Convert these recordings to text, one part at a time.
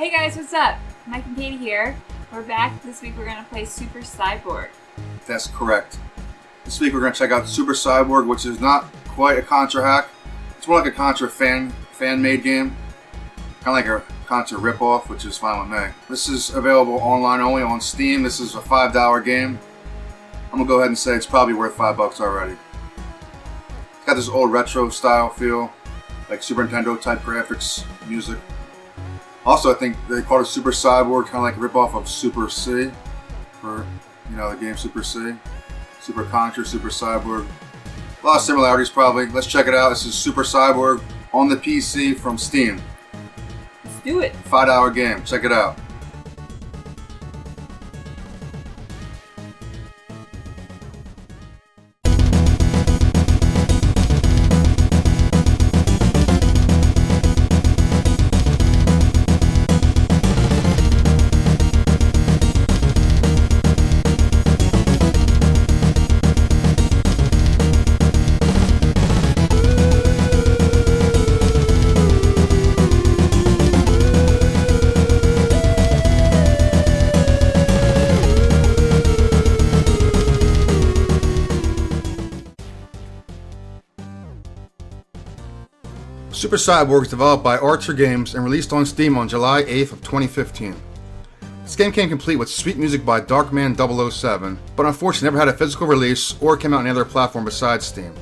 Hey guys, what's up? Mike and Katie here. We're back. This week we're going to play Super Cyborg. That's correct. This week we're going to check out Super Cyborg, which is not quite a Contra hack. It's more like a Contra fan-made game. Kind of like a Contra ripoff, which is fine with me. This is available online only on Steam. This is a $5 game. I'm going to go ahead and say it's probably worth $5 already. It's got this old retro style feel, like Super Nintendo type graphics, music. Also, I think they called it Super Cyborg, kind of like a ripoff of Super C, for, you know, the game Super C. Super Contra, Super Cyborg. A lot of similarities probably. Let's check it out. This is Super Cyborg on the PC from Steam. Let's do it. $5 game. Check it out. Super Cyborg is developed by Archer Games and released on Steam on July 8th of 2015. This game came complete with sweet music by Darkman 007, but unfortunately never had a physical release or came out on any other platform besides Steam.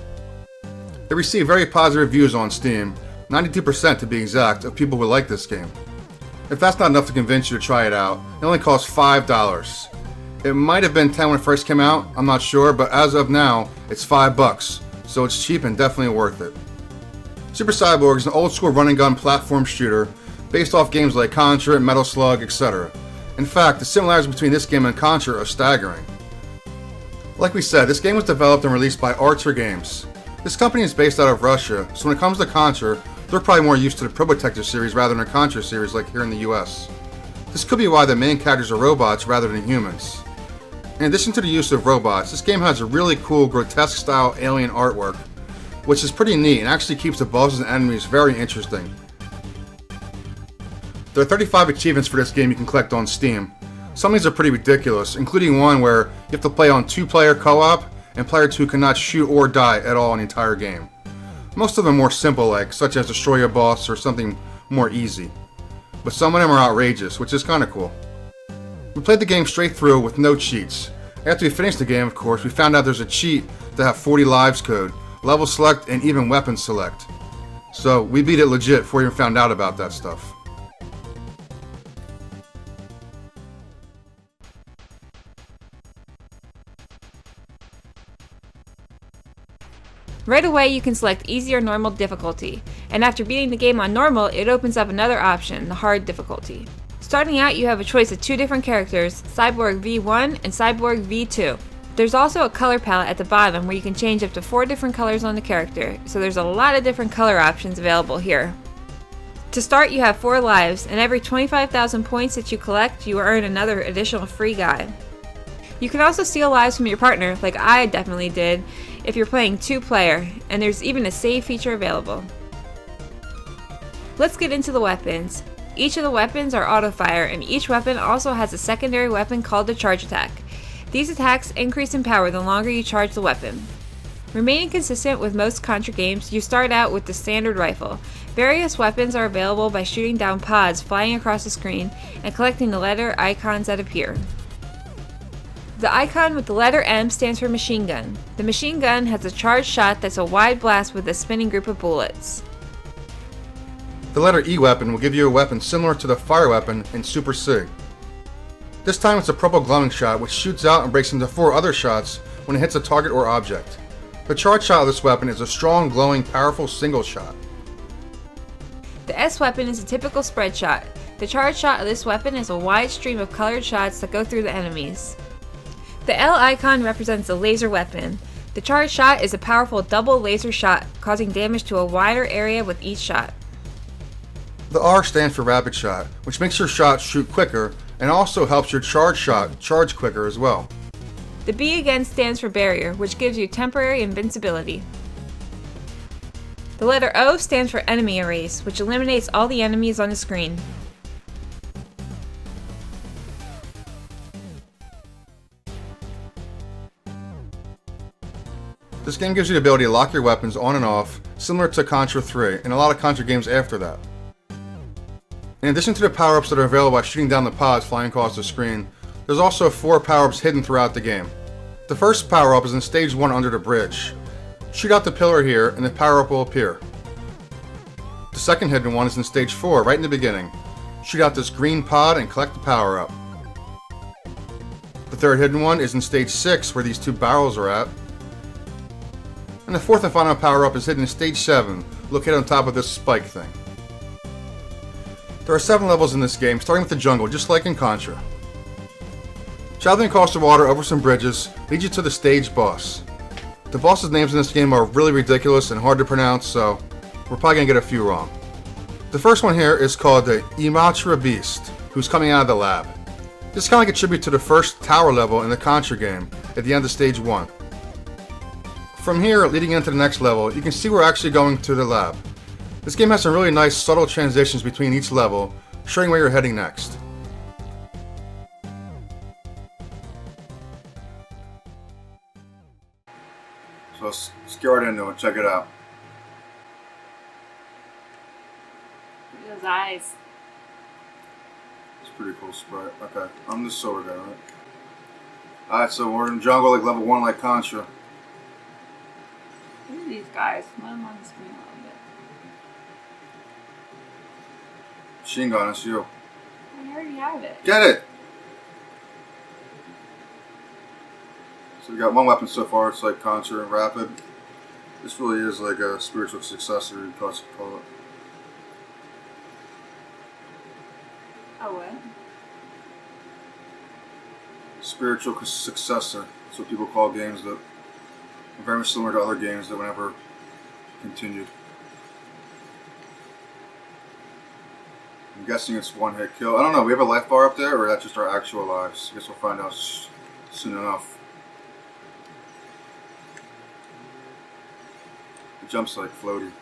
It received very positive reviews on Steam, 92% to be exact, of people who like this game. If that's not enough to convince you to try it out, it only costs $5. It might have been $10 when it first came out, I'm not sure, but as of now, it's $5, so it's cheap and definitely worth it. Super Cyborg is an old-school run-and-gun platform shooter based off games like Contra, Metal Slug, etc. In fact, the similarities between this game and Contra are staggering. Like we said, this game was developed and released by Archer Games. This company is based out of Russia, so when it comes to Contra, they're probably more used to the Probotector series rather than a Contra series like here in the US. This could be why the main characters are robots rather than humans. In addition to the use of robots, this game has a really cool grotesque-style alien artwork, which is pretty neat and actually keeps the bosses and enemies very interesting. There are 35 achievements for this game you can collect on Steam. Some of these are pretty ridiculous, including one where you have to play on 2-player co-op, and player 2 cannot shoot or die at all in the entire game. Most of them are more simple, like such as destroy a boss or something more easy. But some of them are outrageous, which is kinda cool. We played the game straight through with no cheats. After we finished the game, of course, we found out there's a cheat to have 40 lives code, level select, and even weapon select. So we beat it legit before we even found out about that stuff. Right away you can select easy or normal difficulty, and after beating the game on normal, it opens up another option, the hard difficulty. Starting out, you have a choice of two different characters, Cyborg V1 and Cyborg V2. There's also a color palette at the bottom where you can change up to 4 different colors on the character, so there's a lot of different color options available here. To start, you have 4 lives, and every 25,000 points that you collect, you earn another additional free guy. You can also steal lives from your partner, like I definitely did, if you're playing 2-player, and there's even a save feature available. Let's get into the weapons. Each of the weapons are auto-fire, and each weapon also has a secondary weapon called the charge attack. These attacks increase in power the longer you charge the weapon. Remaining consistent with most Contra games, you start out with the standard rifle. Various weapons are available by shooting down pods flying across the screen and collecting the letter icons that appear. The icon with the letter M stands for machine gun. The machine gun has a charged shot that's a wide blast with a spinning group of bullets. The letter E weapon will give you a weapon similar to the fire weapon in Super C. This time it's a purple glowing shot which shoots out and breaks into 4 other shots when it hits a target or object. The charge shot of this weapon is a strong, glowing, powerful single shot. The S weapon is a typical spread shot. The charge shot of this weapon is a wide stream of colored shots that go through the enemies. The L icon represents a laser weapon. The charge shot is a powerful double laser shot, causing damage to a wider area with each shot. The R stands for rapid shot, which makes your shots shoot quicker and also helps your charge shot charge quicker as well. The B again stands for barrier, which gives you temporary invincibility. The letter O stands for enemy erase, which eliminates all the enemies on the screen. This game gives you the ability to lock your weapons on and off, similar to Contra 3 and a lot of Contra games after that. In addition to the power-ups that are available by shooting down the pods flying across the screen, there's also 4 power-ups hidden throughout the game. The first power-up is in stage 1 under the bridge. Shoot out the pillar here and the power-up will appear. The second hidden one is in stage 4, right in the beginning. Shoot out this green pod and collect the power-up. The third hidden one is in stage 6, where these 2 barrels are at. And the fourth and final power-up is hidden in stage 7, located on top of this spike thing. There are 7 levels in this game, starting with the jungle, just like in Contra. Traveling across the water over some bridges leads you to the stage boss. The boss's names in this game are really ridiculous and hard to pronounce, so we're probably going to get a few wrong. The first one here is called the Imatra Beast, who's coming out of the lab. This is kind of like a tribute to the first tower level in the Contra game at the end of stage 1. From here, leading into the next level, you can see we're actually going to the lab. This game has some really nice subtle transitions between each level, showing where you're heading next. So let's get right into it, check it out. Look at those eyes. It's a pretty cool sprite. Okay, I'm the silver guy, right? Alright, so we're in the jungle like level 1 like Contra. Look at these guys. Let them on the screen a little bit. Machine gun, it's you. I already have it. Get it! So we got 1 weapon so far, it's like Contra and Rapid. This really is like a spiritual successor, you call it. Oh, what? Spiritual successor. That's what people call games that are very similar to other games that were never continued. I'm guessing it's 1-hit kill. I don't know, we have a life bar up there, or that's just our actual lives? I guess we'll find out soon enough. The jump's like floaty.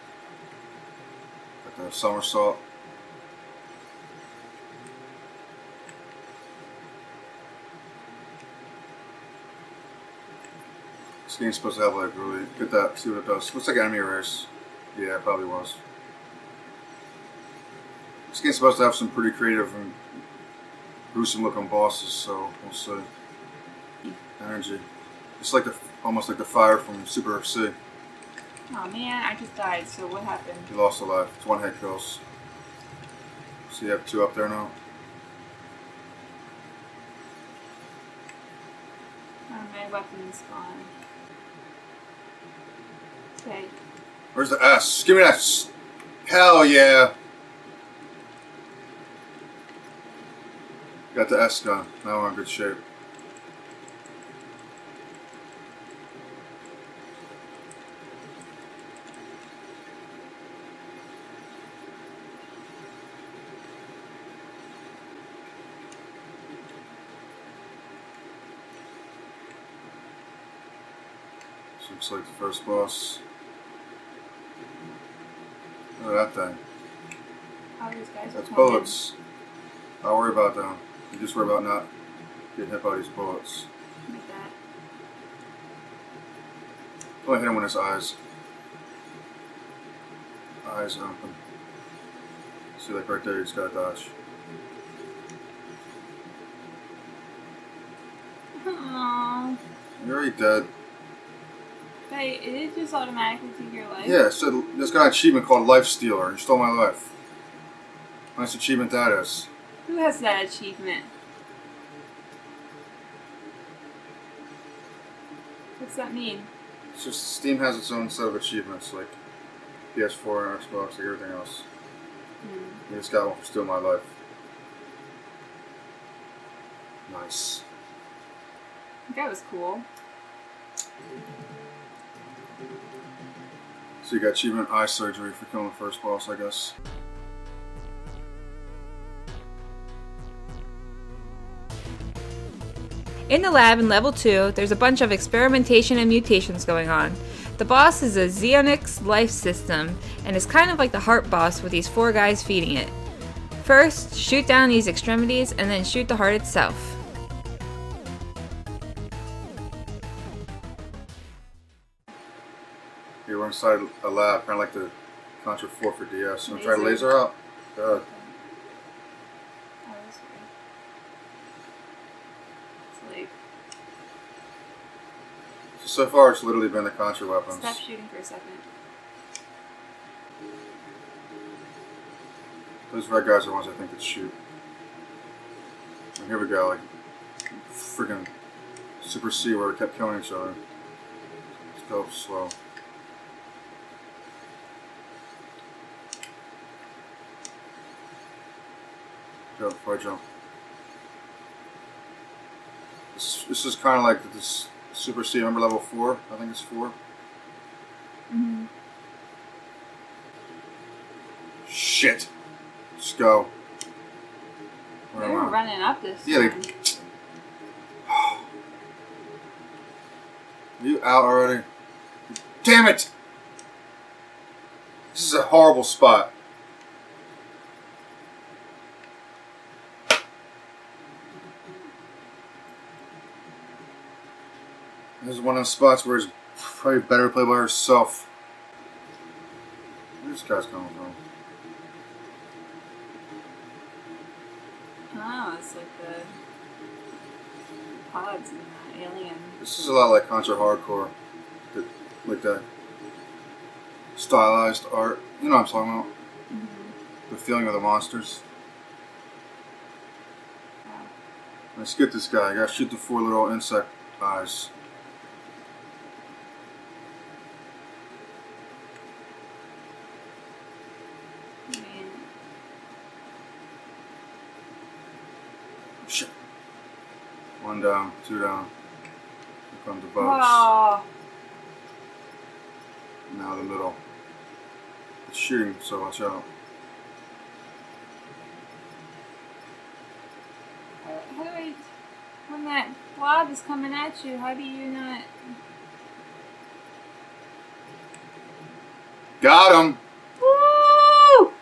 Like a somersault. This game's supposed to have like really, get that, see what it does. Looks like enemy erase. Yeah, it probably was. This game's supposed to have some pretty creative and gruesome looking bosses, so we'll see. Energy. It's like almost like the fire from Super C. Oh man, I just died, so what happened? You lost a life. It's 1-hit kills. So you have 2 up there now. Oh, my weapon's gone. Okay. Where's the S? Give me that S. Hell yeah. Got the S gun. Now we're in good shape. This looks like the first boss. Look at that thing. All these guys That's are bullets. Don't worry about them. You just worry about not getting hit by these bullets. Like that. Only hit him with his eyes. Eyes open. See, like right there, you just gotta dodge. Aww. You're already dead. Hey, it did just automatically take your life? Yeah, so there's got an achievement called Life Stealer. You stole my life. Nice achievement that is. Who has that achievement? What's that mean? It's just Steam has its own set of achievements, like PS4 and Xbox, like everything else. You just got one for stealing my life. Nice. That was cool. So you got achievement eye surgery for killing the first boss, I guess. In the lab in level 2, there's a bunch of experimentation and mutations going on. The boss is a Xeonix life system, and is kind of like the heart boss with these 4 guys feeding it. First, shoot down these extremities, and then shoot the heart itself. inside a lab, kind of like the Contra 4 for DS. Want to try Laser. laser out? Go ahead. Oh, this way. It's like, So far, it's literally been the Contra weapons. stop shooting for a second. Those red guys are the ones I think that shoot. And here we go, like freaking Super Cyborg kept killing each other. Let's go slow. Jump before I jump. This is kind of like this Super C. Remember level 4? I think it's 4. Mm-hmm. Shit. Let's go. Where They am were I? running up this Yeah, time. Are you out already? Damn it! This is a horrible spot. This is one of those spots where it's probably better to play by herself. Where's this guy's coming from? Oh, it's like the pods and the alien. This is a lot like Contra Hardcore. Like that stylized art. You know what I'm talking about? Mm-hmm. The feeling of the monsters. Wow. Let's get this guy. I gotta shoot the 4 little insect eyes. I mean, Shit. 1 down, 2 down. Here come the bugs. oh, Now the middle. It's shooting, so watch out. how do I, when that blob is coming at you, how do you not? Got him! Woo!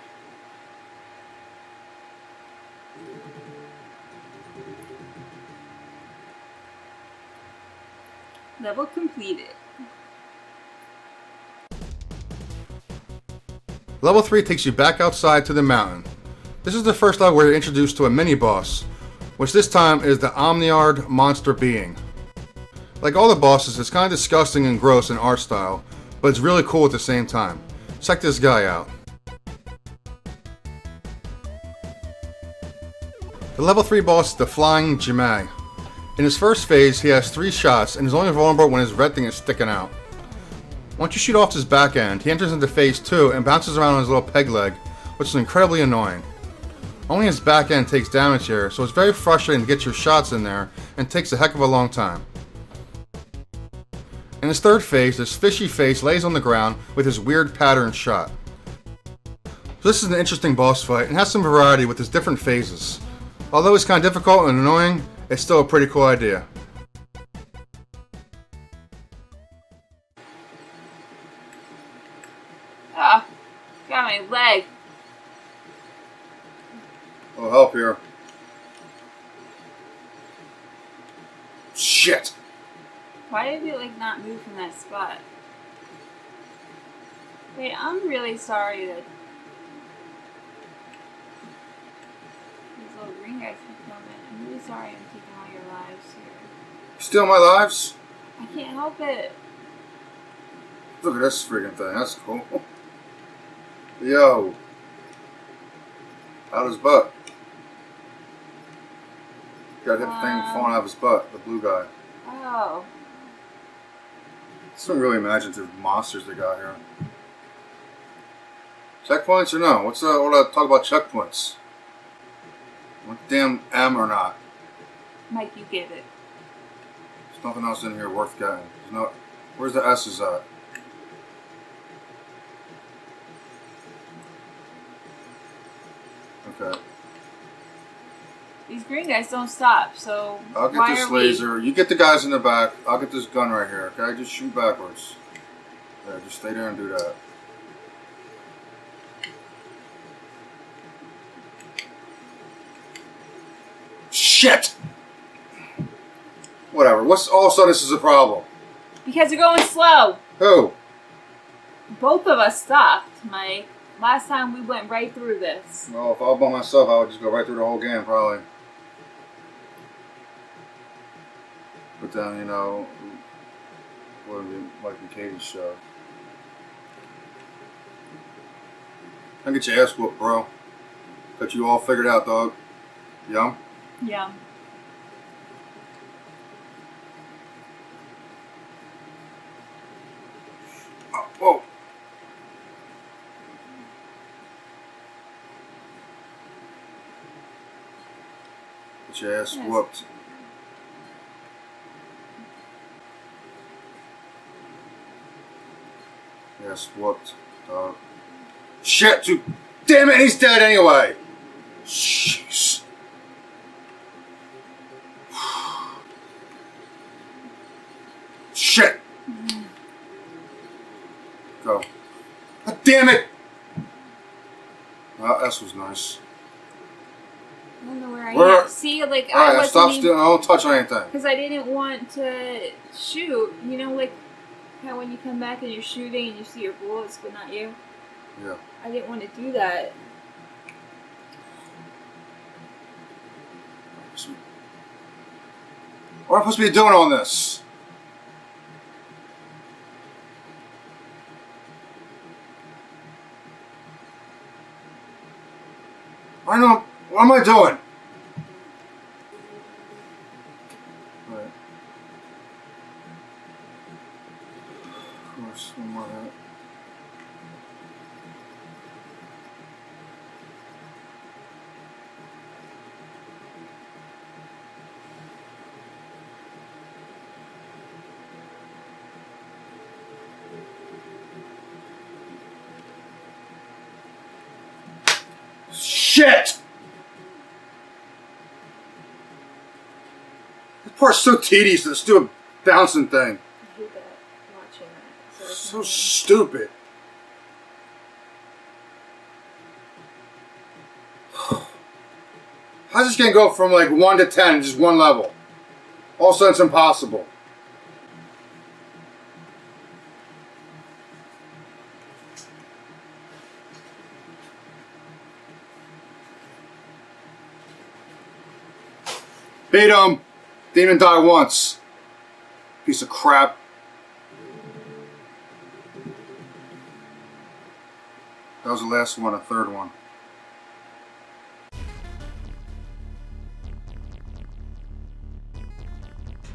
Level completed. Level 3 takes you back outside to the mountain. This is the first level where you're introduced to a mini-boss, which this time is the Omniard monster being. Like all the bosses, it's kind of disgusting and gross in art style, but it's really cool at the same time. Check this guy out. The level 3 boss is the Flying Jimai. In his first phase, he has 3 shots and is only vulnerable when his red thing is sticking out. Once you shoot off his back end, he enters into phase 2 and bounces around on his little peg leg, which is incredibly annoying. Only his back end takes damage here, so it's very frustrating to get your shots in there and takes a heck of a long time. In his third phase, this fishy face lays on the ground with his weird pattern shot. So this is an interesting boss fight and has some variety with his different phases. Although it's kind of difficult and annoying, it's still a pretty cool idea. Ah, got my leg. I'll help here. Shit! Why did it like not move from that spot? Wait, I'm really sorry that these little green guys keep coming. I'm really sorry I'm taking all your lives here. Steal my lives? I can't help it. Look at this friggin' thing, that's cool. Yo. Out of his butt. Got hit the thing falling out of his butt, the blue guy. Oh. Some really imaginative monsters they got here. Checkpoints or no? What's all that talk about checkpoints? What damn M or not? Mike, you get it. There's nothing else in here worth getting. There's no. Where's the S's at? Okay. These green guys don't stop, so I'll get why this are we? laser. You get the guys in the back. I'll get this gun right here. Okay, just shoot backwards. Yeah, just stay there and do that. Shit! Whatever. What's all of a sudden this is a problem? Because they're going slow. Who? Both of us stopped, Mike. Last time we went right through this. Well, if I was by myself, I would just go right through the whole game, probably. But then, you know, what would be like the Katie's show? I get your ass whooped, bro. Got you all figured out, dog. Yum? Yeah. Oh, whoa. Get your ass whooped. Ass whooped, dog. Shit, dude. Damn it, he's dead anyway. Jeez. Shit. Go. God damn it. Well, this was nice. I don't know where I Where? am. See, like, I Alright, wasn't stop even... stealing. I don't touch anything. Because I didn't want to shoot. You know, like, how when you come back and you're shooting and you see your bullets, but not you? Yeah. I didn't want to do that. What am I supposed to be doing on this? I know. What am I doing? Right. Of course, one more hit. Shit! This part's so tedious, this stupid bouncing thing. I hate that, watching that. So stupid. How's this game go from like 1 to 10 in just one level? All of a sudden it's impossible. Beat him! Didn't even die once. Piece of crap. That was the last one, a third one.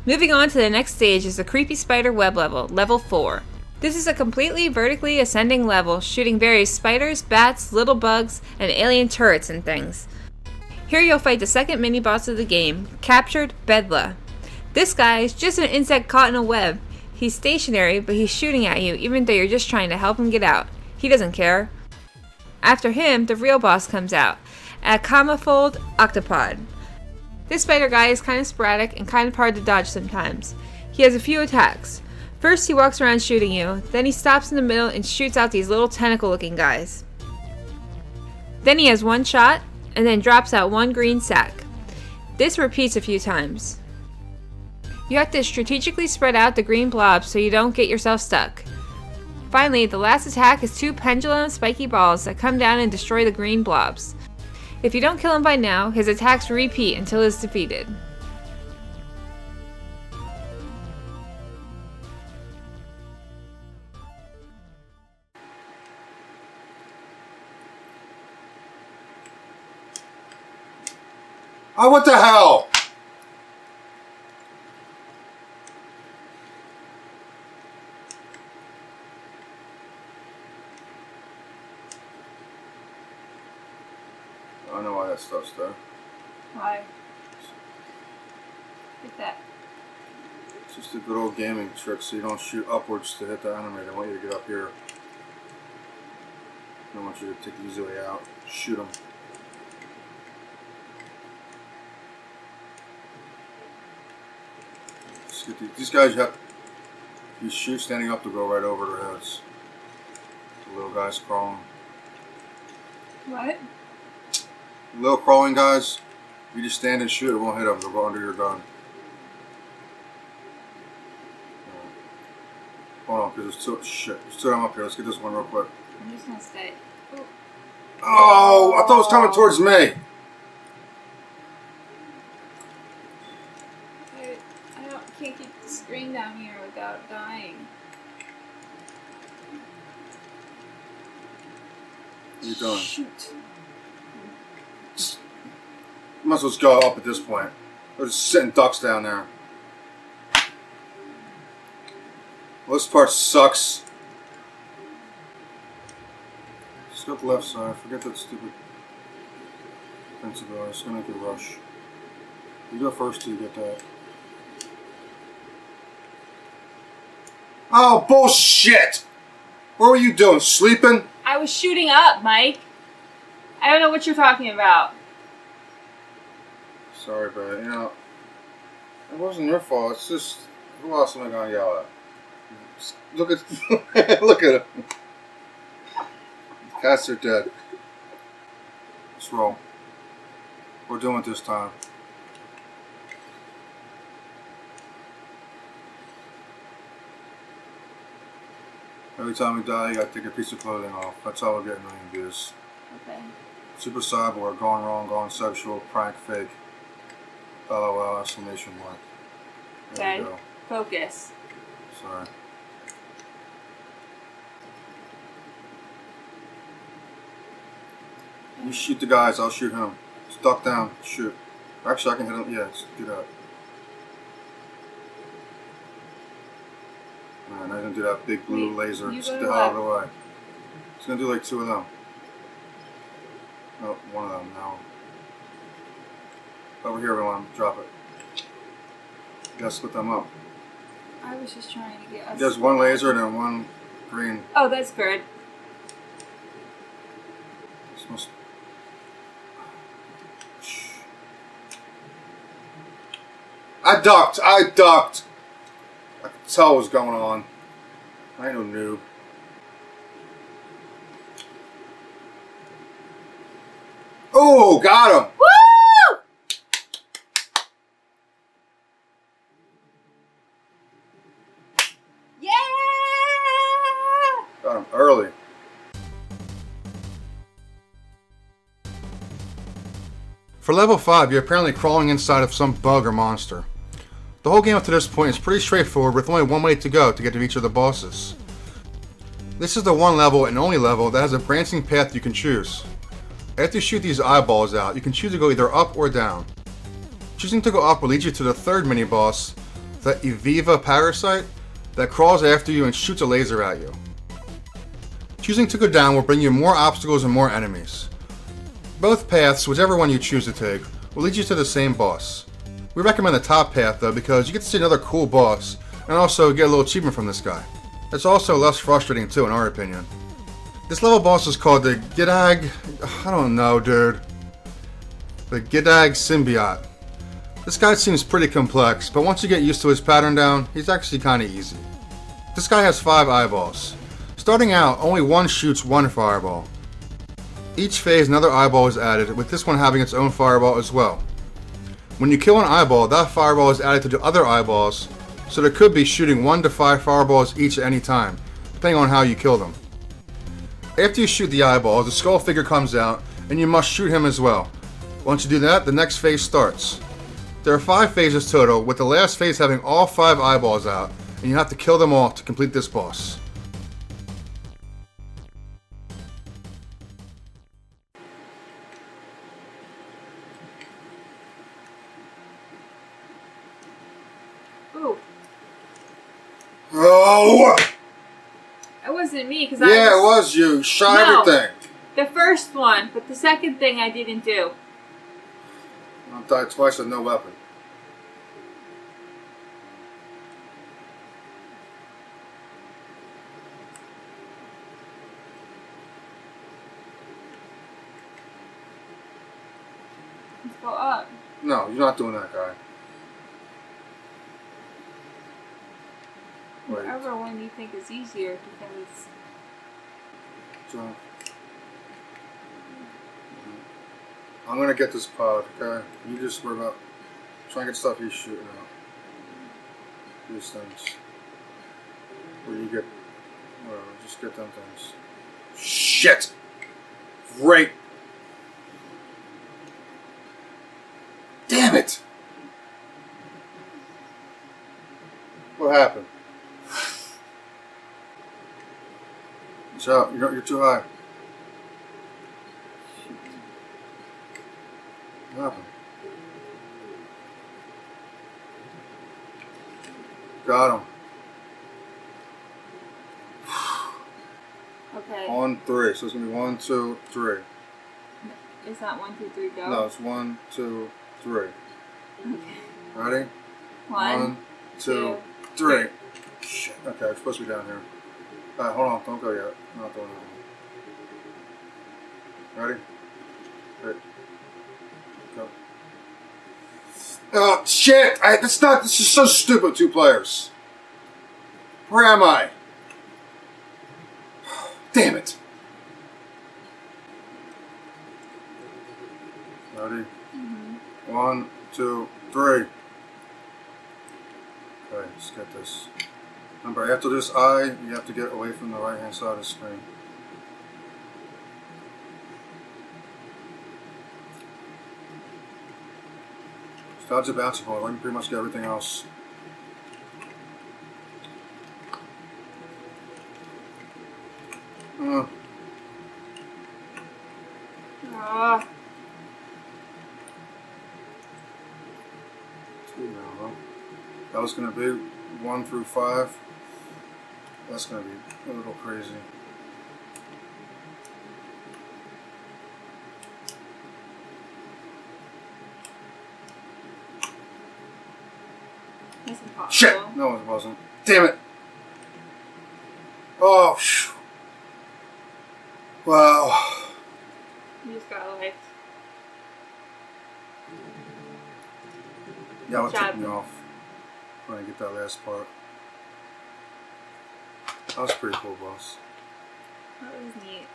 Moving on to the next stage is the Creepy Spider Web level, level 4. This is a completely vertically ascending level, shooting various spiders, bats, little bugs, and alien turrets and things. Here you'll fight the second mini-boss of the game, Captured Bedla. This guy is just an insect caught in a web. He's stationary, but he's shooting at you even though you're just trying to help him get out. He doesn't care. After him, the real boss comes out, a Camofold Octopod. This spider guy is kind of sporadic and kind of hard to dodge sometimes. He has a few attacks. First he walks around shooting you, then he stops in the middle and shoots out these little tentacle looking guys. Then he has one shot, and then drops out one green sack. This repeats a few times. You have to strategically spread out the green blobs so you don't get yourself stuck. Finally, the last attack is 2 pendulum spiky balls that come down and destroy the green blobs. If you don't kill him by now, his attacks repeat until he's defeated. Oh, what the hell? I know why that stuff's there. Why? Get that. It's just a good old gaming trick so you don't shoot upwards to hit the enemy. They want you to get up here. They want you to take the easy way out. Shoot them. These guys have, you shoot standing up to go right over their heads. The little guys crawling. What? The little crawling guys, you just stand and shoot, it won't hit them, they'll go under your gun. Hold on. because there's two. Shit, there's two of them up here. Let's get this one real quick. I'm just gonna stay. Ooh. Oh, I thought it was coming towards me. Can't keep the screen down here without dying. What are you doing? Shoot. Might as well just go up at this point. They're just sitting ducks down there. Well, this part sucks. Just go up the left side. Forget that stupid principle. It's gonna make a rush. You go first till you get that. Oh, bullshit! What were you doing? Sleeping? I was shooting up, Mike. I don't know what you're talking about. Sorry, but you know, it wasn't your fault. It's just, who else am I gonna yell at? Just look at, look at him. The cats are dead. Let's roll. We're doing it this time. Every time we die, you gotta take a piece of clothing off. That's how we're getting 1 million views. Okay. Super Cyborg, gone wrong, gone sexual, prank, fake. LOL, exclamation mark. There we go. Focus. Sorry. You shoot the guys, I'll shoot him. Just duck down, shoot. Actually, I can hit him. Yeah, just do that. Alright, now he's gonna do that big blue laser. Just get the hell out of the way. He's gonna do like 2 of them. Oh, 1 of them now. Over here, everyone. Drop it. You gotta split them up. I was just trying to get us. There's 1 laser and then 1 green. Oh, that's good. This must... I ducked! I ducked! I could tell what was going on. I ain't no noob. Oh, got him! Woo! Yeah! Got him early. For level 5, you're apparently crawling inside of some bug or monster. The whole game up to this point is pretty straightforward with only one way to go to get to each of the bosses. This is the one level and only level that has a branching path you can choose. After you shoot these eyeballs out, you can choose to go either up or down. Choosing to go up will lead you to the third mini-boss, the Eviva parasite, that crawls after you and shoots a laser at you. Choosing to go down will bring you more obstacles and more enemies. Both paths, whichever one you choose to take, will lead you to the same boss. We recommend the top path though because you get to see another cool boss and also get a little achievement from this guy. It's also less frustrating too in our opinion. This level boss is called the Gidag... I don't know, dude. The Gidag Symbiote. This guy seems pretty complex, but once you get used to his pattern down, he's actually kinda easy. This guy has 5 eyeballs. Starting out, only one shoots 1 fireball. Each phase another eyeball is added, with this one having its own fireball as well. When you kill an eyeball, that fireball is added to the other eyeballs, so there could be shooting 1 to 5 fireballs each at any time, depending on how you kill them. After you shoot the eyeball, the skull figure comes out, and you must shoot him as well. Once you do that, the next phase starts. There are 5 phases total, with the last phase having all 5 eyeballs out, and you have to kill them all to complete this boss. Ooh. Oh! It wasn't me because Yeah, it was you. Shot everything. The first one, but the second thing I didn't do. I died twice with no weapon. Let's go up. No, you're not doing that, guy. Wait. Whichever one you think is easier because... So, I'm gonna get this pod, okay? You just worry about trying to get stuff he's shooting out. These things. Where you get Just get them things. Shit! Great! Damn it! What happened? Watch out, you're too high. What happened? Got him. Okay. On 3, so it's gonna be 1, 2, 3. It's not 1, 2, 3, go? No, it's 1, 2, 3. Okay. Ready? 1, 2, 3. Shit. Okay, it's supposed to be down here. Alright, hold on, don't go yet. I'm not doing it. Ready? Ready. Go. Oh, shit! This is so stupid, 2 players. Where am I? Damn it! Ready? 1, 2, 3. Okay, let's get this. Remember, after this eye, you have to get away from the right-hand side of the screen. Dodge a bouncy ball. I can pretty much get everything else. Ah. That was going to be 1 through 5. That's going to be a little crazy. That's impossible. Shit! No, it wasn't. Damn it! Oh, phew. Wow. You just got life. Yeah, what took me off when I get that last part. That was pretty cool, boss. That was neat.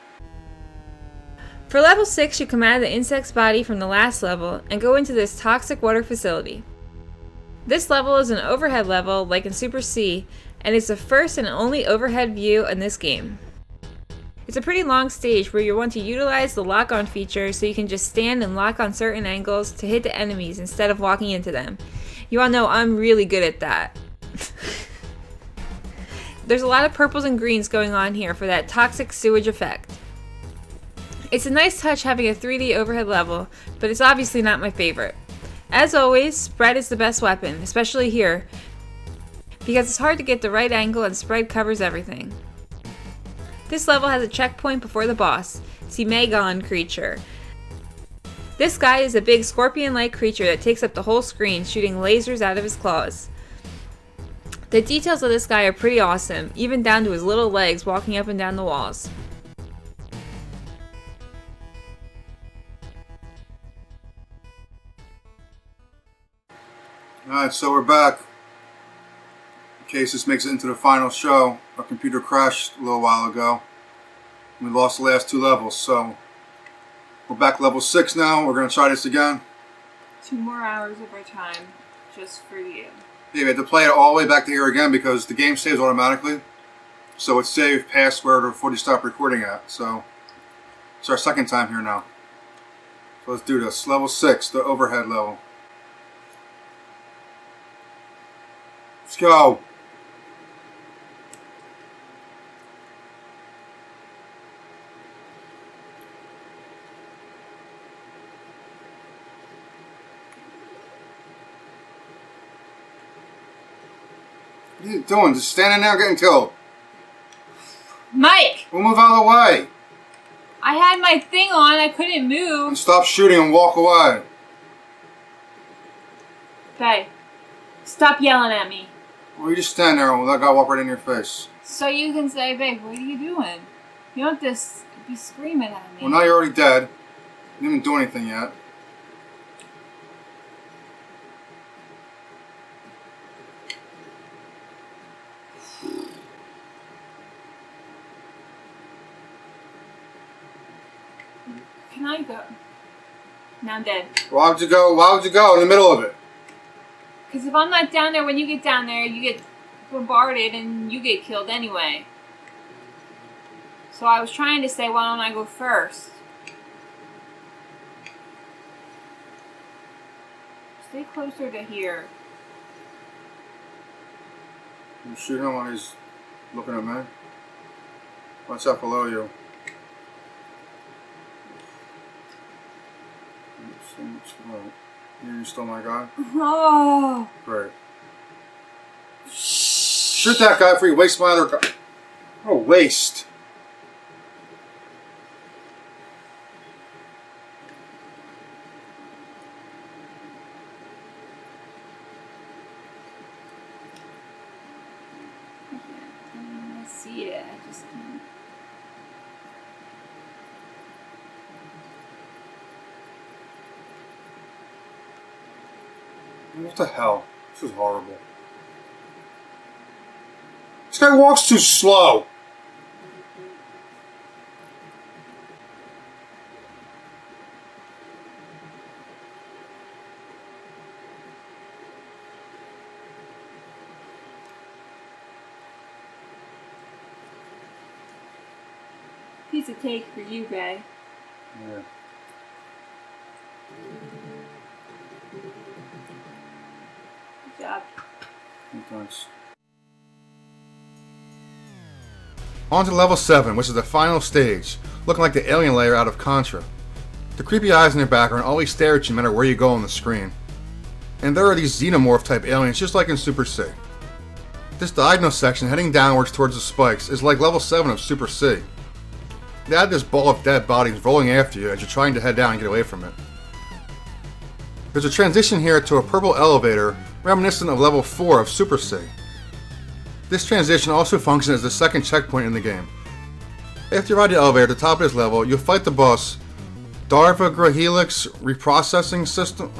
For level 6, you come out of the insect's body from the last level and go into this toxic water facility. This level is an overhead level like in Super C, and it's the first and only overhead view in this game. It's a pretty long stage where you want to utilize the lock-on feature so you can just stand and lock on certain angles to hit the enemies instead of walking into them. You all know I'm really good at that. There's a lot of purples and greens going on here for that toxic sewage effect. It's a nice touch having a 3D overhead level, but it's obviously not my favorite. As always, spread is the best weapon, especially here, because it's hard to get the right angle and spread covers everything. This level has a checkpoint before the boss, Megon creature. This guy is a big scorpion-like creature that takes up the whole screen, shooting lasers out of his claws. The details of this guy are pretty awesome, even down to his little legs walking up and down the walls. Alright, so we're back. In case this makes it into the final show, our computer crashed a little while ago. We lost the last 2 levels, so we're back level 6 now. We're going to try this again. 2 more hours of our time, just for you. Yeah, we had to play it all the way back to here again because the game saves automatically. So it's saved past where before you stop recording at. So it's our second time here now. So let's do this. Level 6, the overhead level. Let's go. What are you doing? Just standing there getting killed. Mike! We'll move out of the way. I had my thing on, I couldn't move. And stop shooting and walk away. Okay. Stop yelling at me. Well, you just stand there and let that guy walk right in your face. So you can say, babe, what are you doing? You don't have to be screaming at me. Well, now you're already dead. You didn't do anything yet. Can I go? Now I'm dead. Why would you go? Why would you go in the middle of it? Because if I'm not down there, when you get down there, you get bombarded and you get killed anyway. So I was trying to say, why don't I go first? Stay closer to here. You shoot him while he's looking at me. What's up below you? So much light. You still my guy? Oh. Great. Shoot that guy before you waste my other guy. Oh, waste. I see it. I just can't. What the hell? This is horrible. This guy walks too slow. Piece of cake for you, Bay. Yeah. Good job. Thanks. On to level 7, which is the final stage, looking like the alien layer out of Contra. The creepy eyes in the background always stare at you no matter where you go on the screen. And there are these xenomorph type aliens just like in Super C. This diagonal section heading downwards towards the spikes is like level 7 of Super C. They add this ball of dead bodies rolling after you as you're trying to head down and get away from it. There's a transition here to a purple elevator reminiscent of level 4 of Super C. This transition also functions as the second checkpoint in the game. After you ride the elevator at the top of this level, you'll fight the boss Darva Grahelix Reprocessing System.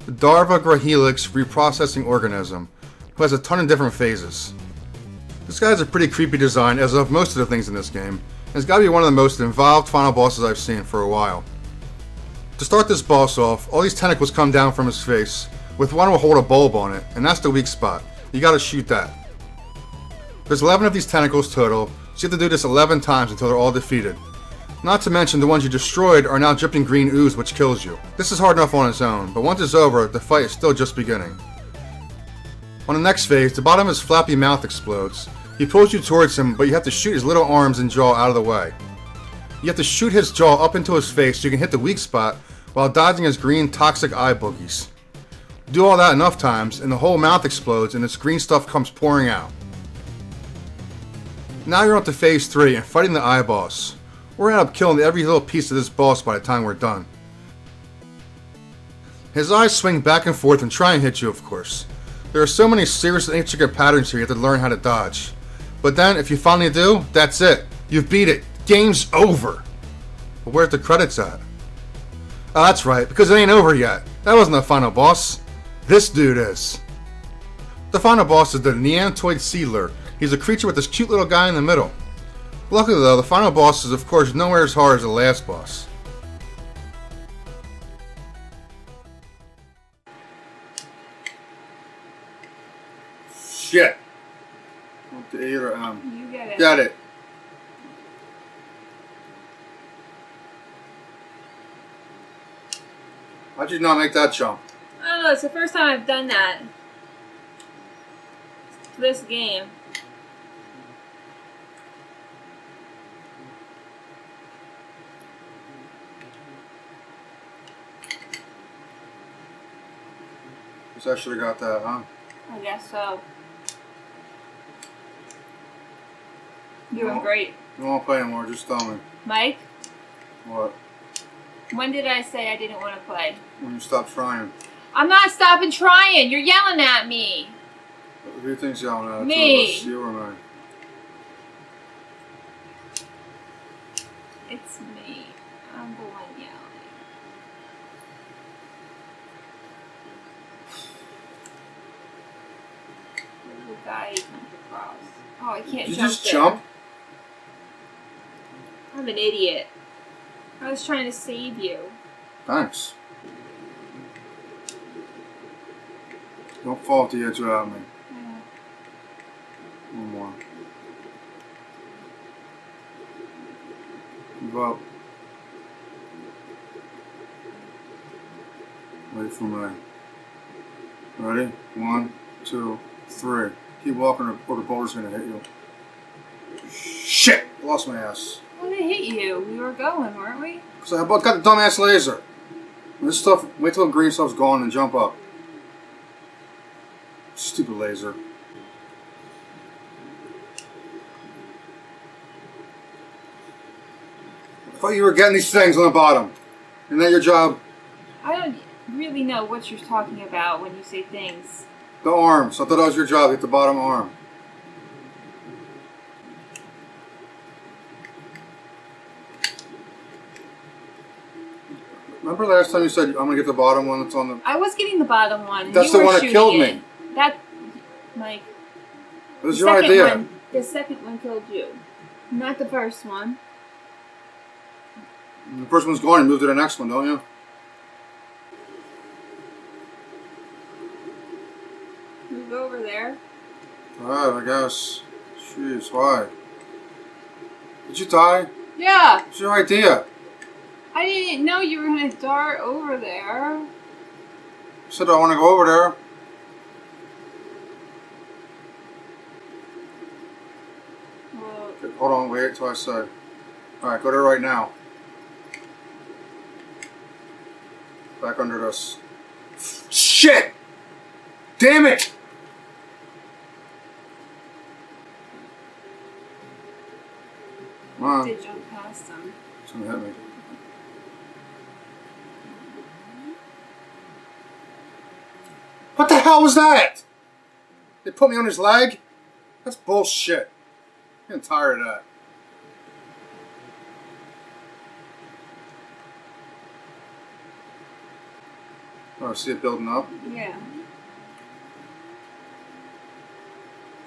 The Darva Grahelix Reprocessing Organism, who has a ton of different phases. This guy has a pretty creepy design, as of most of the things in this game, and has got to be one of the most involved final bosses I've seen for a while. To start this boss off, all these tentacles come down from his face, with one will hold a bulb on it, and that's the weak spot. You gotta shoot that. There's 11 of these tentacles total, so you have to do this 11 times until they're all defeated. Not to mention the ones you destroyed are now dripping green ooze which kills you. This is hard enough on its own, but once it's over, the fight is still just beginning. On the next phase, the bottom of his flappy mouth explodes. He pulls you towards him, but you have to shoot his little arms and jaw out of the way. You have to shoot his jaw up into his face so you can hit the weak spot while dodging his green toxic eye boogies. Do all that enough times, and the whole mouth explodes and this green stuff comes pouring out. Now you're on to phase 3 and fighting the eye boss. We're gonna end up killing every little piece of this boss by the time we're done. His eyes swing back and forth and try and hit you, of course. There are so many serious and intricate patterns here you have to learn how to dodge. But then, if you finally do, that's it. You've beat it. Game's over. But where's the credits at? Oh, that's right, because it ain't over yet. That wasn't the final boss. This dude is. The final boss is the Neantoid Seedler. He's a creature with this cute little guy in the middle. Luckily though, the final boss is of course nowhere as hard as the last boss. Shit! What the A or M? You get it. Got it. How'd you not make that jump? I don't know, it's the first time I've done that. This game. Guess I should have got that, huh? I guess so. Doing great. You won't play anymore, just tell me. Mike, What? when did I say I didn't want to play? When you stop trying. I'm not stopping trying. You're yelling at me. Who do you think's yelling at? Me. Two of us, you or me? It's me. I'm the one yelling. There's a guy who comes across. Oh, I can't Did you jump just there. jump? I'm an idiot. I was trying to save you. Thanks. Don't fall off the edge without me. Yeah. One more. up. Wait for me. Ready? 1, 2, 3. Keep walking or the boulder's gonna hit you. Shit! Lost my ass. Well, they hit you. We were going, weren't we? Because I got the dumbass laser. This stuff, wait till the green stuff's gone and jump up. Stupid laser. I thought you were getting these things on the bottom. Isn't that your job? I don't really know what you're talking about when you say things. The arms. I thought that was your job, hit the bottom arm. Remember last time you said, I'm going to get the bottom one that's on the... I was getting the bottom one. That's you the were one that killed shooting me. it. That, Mike. It was your idea. The second one killed you. Not the first one. The first one's gone, you move to the next one, don't you? Move over there. Alright, I guess. Jeez, why? Did you die? Yeah. What's your idea? I didn't know you were going to dart over there. I said I want to go over there. Well, Okay, hold on, wait till I say. Alright, go there right now. Back under this. Shit! Damn it! Come on. did jump past them. It's gonna hit me. What the hell was that? They put me on his leg? That's bullshit. I'm getting tired of that. Oh, I see it building up? Yeah.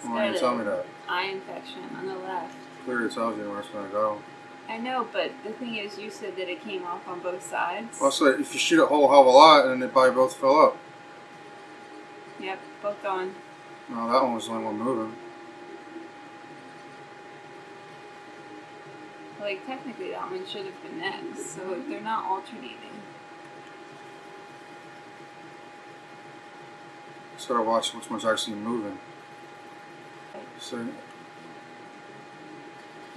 Why didn't you tell me that? Eye infection on the left. Clearly tells you where it's gonna go. I know, but the thing is, you said that it came off on both sides. Well, so if you shoot a whole hell of a lot, then they probably both fill up. Yep, both gone. No, that one was the only one moving. Like, technically that one should have been next, so they're not alternating. Just gotta watch which one's actually moving. See?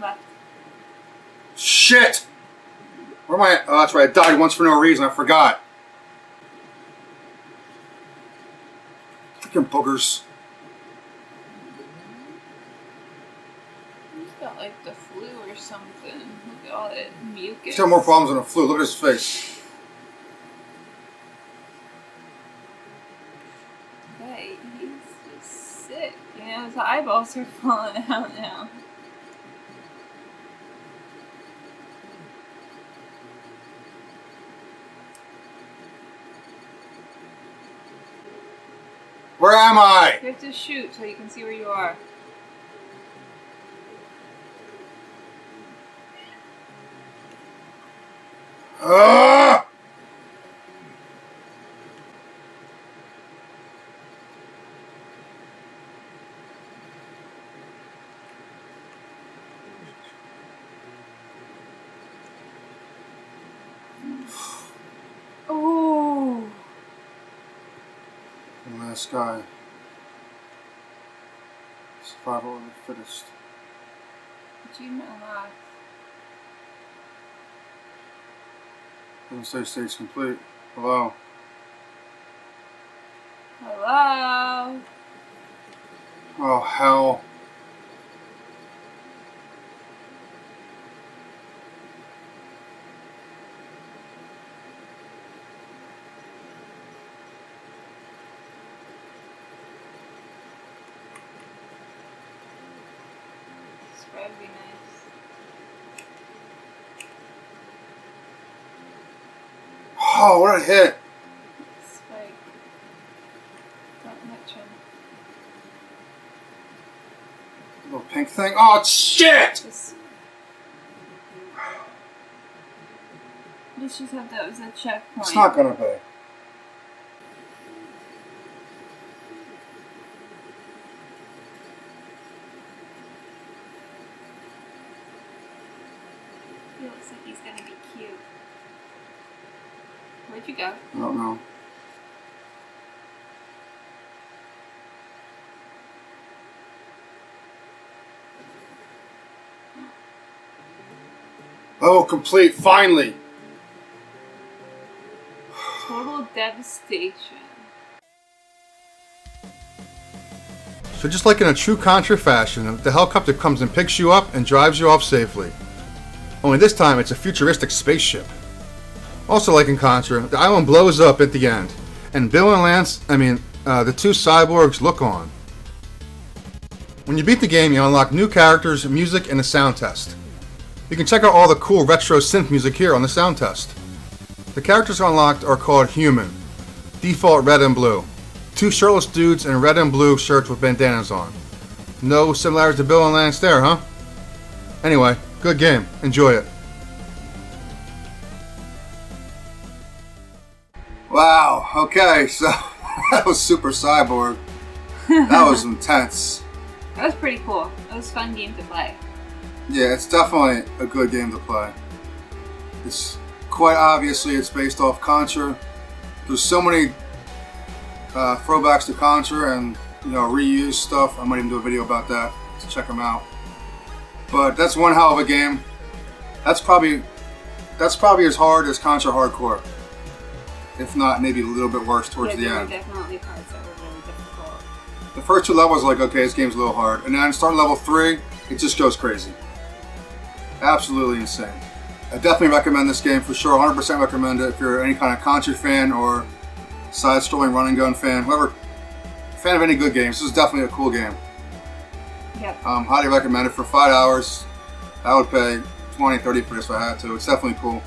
Left. Shit! Where am I at? Oh, that's right. I died once for no reason. I forgot. Freaking boogers. He's got like the flu or something. Look at all that mucus. He's got more problems than a flu. Look at his face. Hey, he's just sick. You know, his eyeballs are falling out now. Where am I? You have to shoot so you can see where you are. Ah! Oh! The last guy. Survival of the fittest. Achievement unlocked. Doesn't say stage complete. Hello. Hello? Oh, hell. This would be nice. Oh, what a hit. Spike. Don't hit him. Little pink thing. Oh, shit! Just... Let's just have that as a checkpoint. It's not gonna be. It looks like Where'd you go? I don't know. Oh, complete, finally! Total devastation. So just like in a true Contra fashion, the helicopter comes and picks you up and drives you off safely. Only this time it's a futuristic spaceship. Also like in Contra, the island blows up at the end, and Bill and Lance, the two cyborgs look on. When you beat the game, you unlock new characters, music, and a sound test. You can check out all the cool retro synth music here on the sound test. The characters unlocked are called Human, default red and blue. Two shirtless dudes in red and blue shirts with bandanas on. No similarities to Bill and Lance there, huh? Anyway, good game. Enjoy it. Wow, okay, so that was Super Cyborg. That was intense. That was pretty cool. It was a fun game to play. Yeah, it's definitely a good game to play. It's quite obviously it's based off Contra. There's so many throwbacks to Contra and reused stuff. I might even do a video about that to check them out. But that's one hell of a game. That's probably as hard as Contra Hardcore, if not maybe a little bit worse towards the end. There were definitely parts that were really difficult. The first two levels, like, okay, this game's a little hard, and then starting level 3, it just goes crazy. Absolutely insane. I definitely recommend this game for sure. 100% recommend it if you're any kind of Contra fan or side-scrolling run and gun fan, whoever, fan of any good games. This is definitely a cool game. Yep. Highly recommend it for $5. I would pay $20, $30 for this if I had to. It's definitely cool.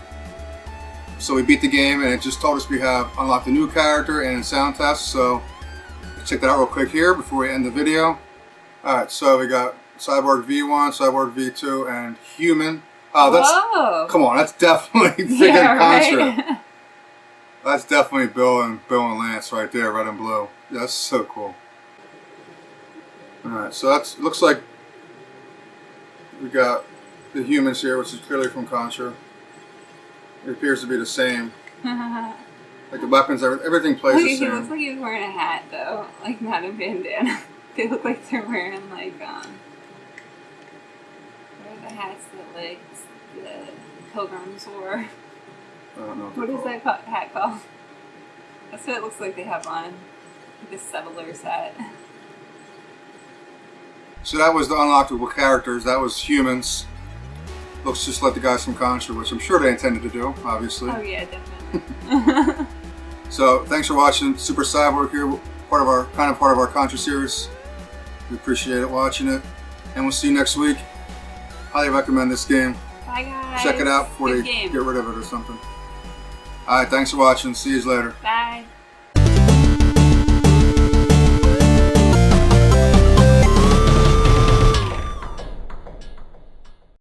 So we beat the game, and it just told us we have unlocked a new character and a sound test. So let's check that out real quick here before we end the video. All right, so we got Cyborg V1, Cyborg V2, and Human. Whoa! Come on, that's definitely freaking Contra. That's definitely Bill and Lance right there, red and blue. That's so cool. All right, so looks like we got the humans here, which is clearly from Contra. It appears to be the same. Like the weapons, everything plays the same. He looks like he's wearing a hat though, like not a bandana. They look like they're wearing like what are the hats that like the pilgrims wore? I don't know what is that hat called? That's what it looks like they have on. The settler's hat. So that was the unlockable characters. That was humans. Looks just like the guys from Contra, which I'm sure they intended to do, obviously. Oh yeah, definitely. So thanks for watching Super Cyborg here, part of our Contra series. We appreciate it watching it, and we'll see you next week. Highly recommend this game. Bye guys. Check it out before they get rid of it or something. All right, thanks for watching. See you later. Bye.